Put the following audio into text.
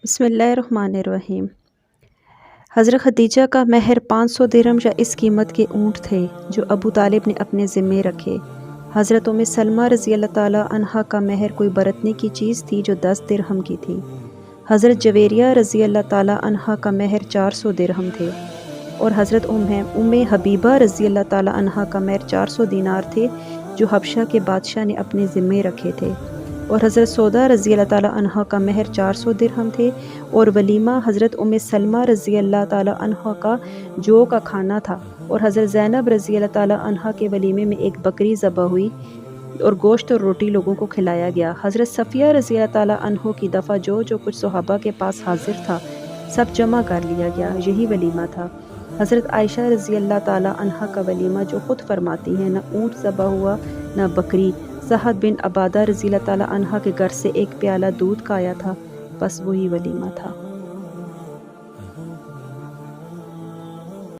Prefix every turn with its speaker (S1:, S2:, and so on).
S1: بسم اللہ الرحمن الرحیم۔ حضرت خدیجہ کا مہر 500 درہم یا اس قیمت کے اونٹ تھے جو ابو طالب نے اپنے ذمے رکھے۔ حضرت ام سلمہ رضی اللہ تعالی عنہا کا مہر کوئی برتنے کی چیز تھی جو 10 درہم کی تھی۔ حضرت جویریہ رضی اللہ تعالی عنہا کا مہر 400 درہم تھے اور حضرت ام حبیبہ رضی اللہ تعالی عنہا کا مہر 400 دینار تھے جو حبشہ کے بادشاہ نے اپنے ذمے رکھے تھے، اور حضرت سودا رضی اللہ تعالی عنہا کا مہر 400 درہم تھے، اور ولیمہ حضرت ام سلمہ رضی اللہ تعالی عنہا کا جو کا کھانا تھا، اور حضرت زینب رضی اللہ تعالی عنہا کے ولیمے میں ایک بکری ذبح ہوئی اور گوشت اور روٹی لوگوں کو کھلایا گیا۔ حضرت صفیہ رضی اللہ تعالی عنہ کی دفعہ جو کچھ صحابہ کے پاس حاضر تھا سب جمع کر لیا گیا، یہی ولیمہ تھا۔ حضرت عائشہ رضی اللہ تعالی عنہا کا ولیمہ جو خود فرماتی ہیں، نہ اونٹ ذبح ہوا نہ بکری، سعد بن عبادہ رضی اللہ تعالی عنہ کے گھر سے ایک پیالہ دودھ کا آیا تھا، بس وہی ولیمہ تھا۔